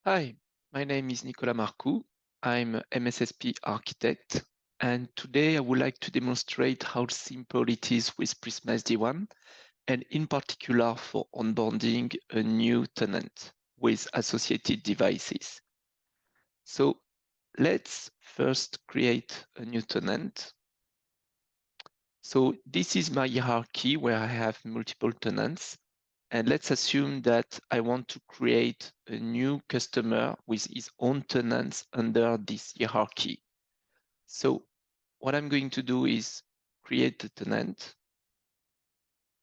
Hi, my name is Nicolas Marcoux. I'm a MSSP architect, and today I would like to demonstrate how simple it is with Prisma SDWAN, and in particular for onboarding a new tenant with associated devices. So let's first create a new tenant. So this is my hierarchy where I have multiple tenants. And let's assume that I want to create a new customer with his own tenants under this hierarchy. So what I'm going to do is create a tenant.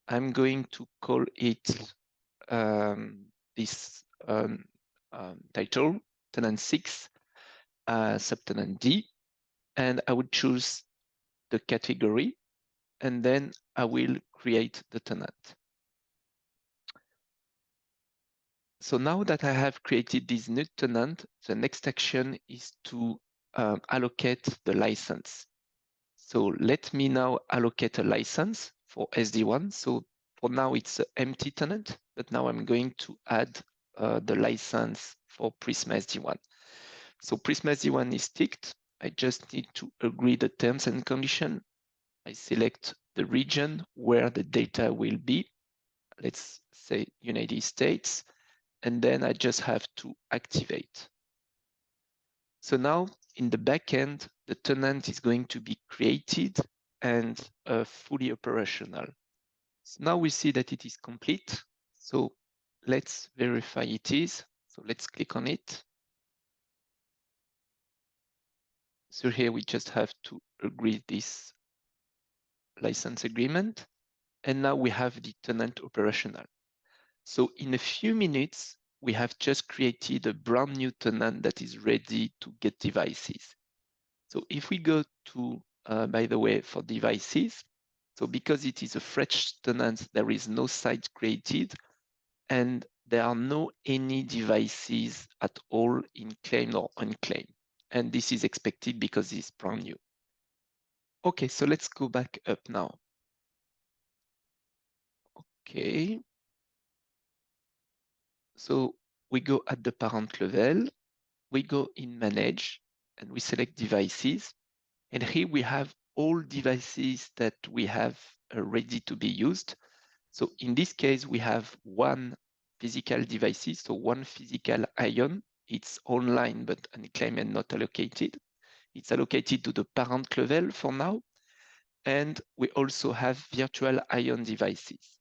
I'm going to call it this title, tenant 6, subtenant D, and I would choose the category, and then I will create the tenant. So now that I have created this new tenant, the next action is to allocate the license. So let me now allocate a license for SD1. So for now it's an empty tenant, but now I'm going to add the license for Prisma SD1. So Prisma SD1 is ticked. I just need to agree the terms and conditions. I select the region where the data will be. Let's say United States. And then I just have to activate. So now in the backend, the tenant is going to be created and fully operational. So now we see that it is complete. So let's verify it is. So let's click on it. So here we just have to agree this license agreement. And now we have the tenant operational. So in a few minutes, we have just created a brand new tenant that is ready to get devices. So if we go to, by the way, for devices, so because it is a fresh tenant, there is no site created and there are no any devices at all in claim or unclaimed. And this is expected because it's brand new. Okay, so let's go back up now. Okay. So we go at the parent level, we go in manage and we select devices. And here we have all devices that we have ready to be used. So in this case, we have one physical devices, so one physical ion. It's online, but unclaimed and not allocated. It's allocated to the parent level for now. And we also have virtual ion devices.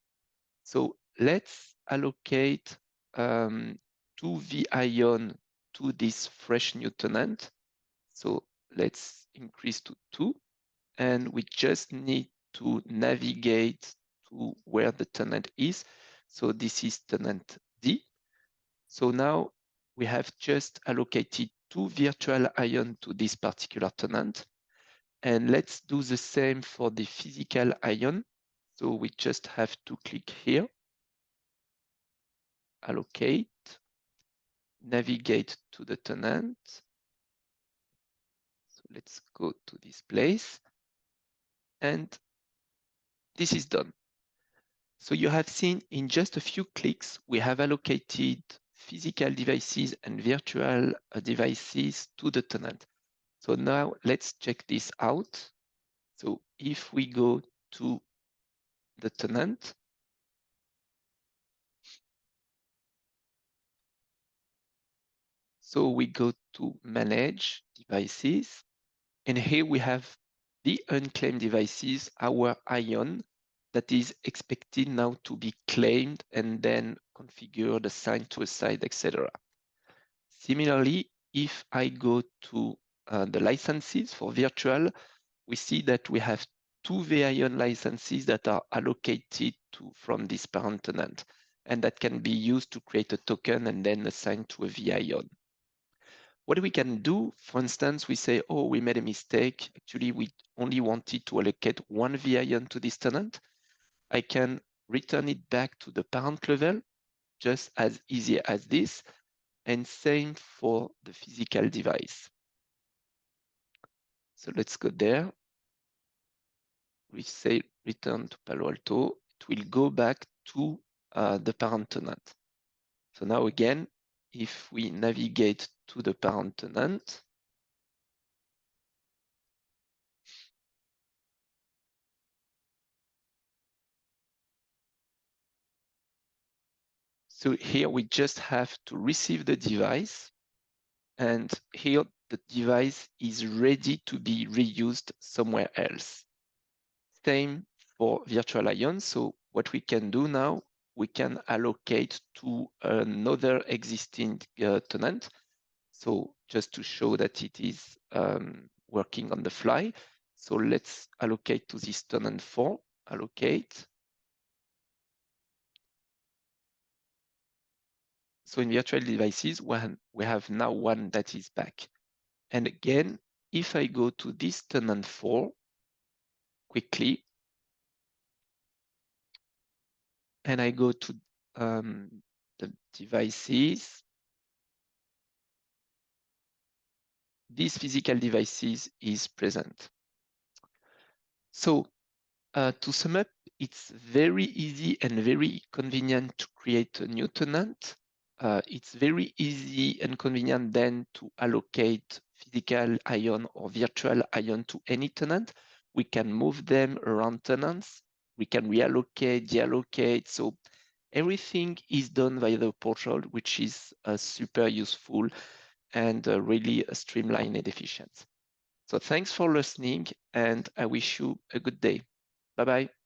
So let's allocate 2 V-ion to this fresh new tenant. So let's increase to 2. And we just need to navigate to where the tenant is. So this is tenant D. So now we have just allocated 2 virtual ions to this particular tenant. And let's do the same for the physical ion. So we just have to click here, allocate, navigate to the tenant. So let's go to this place. And this is done. So you have seen in just a few clicks, we have allocated physical devices and virtual devices to the tenant. So now let's check this out. So if we go to the tenant, so we go to manage devices, and here we have the unclaimed devices, our ion that is expected now to be claimed and then configured, assigned to a site, etc. Similarly, if I go to the licenses for virtual, we see that we have 2 VION licenses that are allocated from this parent tenant, and that can be used to create a token and then assign to a VION. What we can do, for instance, we say, oh, we made a mistake. Actually, we only wanted to allocate 1 VION to this tenant. I can return it back to the parent level, just as easy as this. And same for the physical device. So let's go there. We say return to Palo Alto. It will go back to the parent tenant. So now again, if we navigate to the parent tenant, so here we just have to receive the device, and here the device is ready to be reused somewhere else. Same for virtual ION. So what we can do now, we can allocate to another existing tenant. So just to show that it is working on the fly. So let's allocate to this tenant 4, allocate. So in virtual devices, we have now one that is back. And again, if I go to this tenant 4 quickly, and I go to the devices, these physical devices is present. So to sum up, it's very easy and very convenient to create a new tenant. It's very easy and convenient then to allocate physical ION or virtual ION to any tenant. We can move them around tenants. We can reallocate, deallocate. So everything is done via the portal, which is super useful and really streamlined and efficient. So thanks for listening, and I wish you a good day. Bye-bye.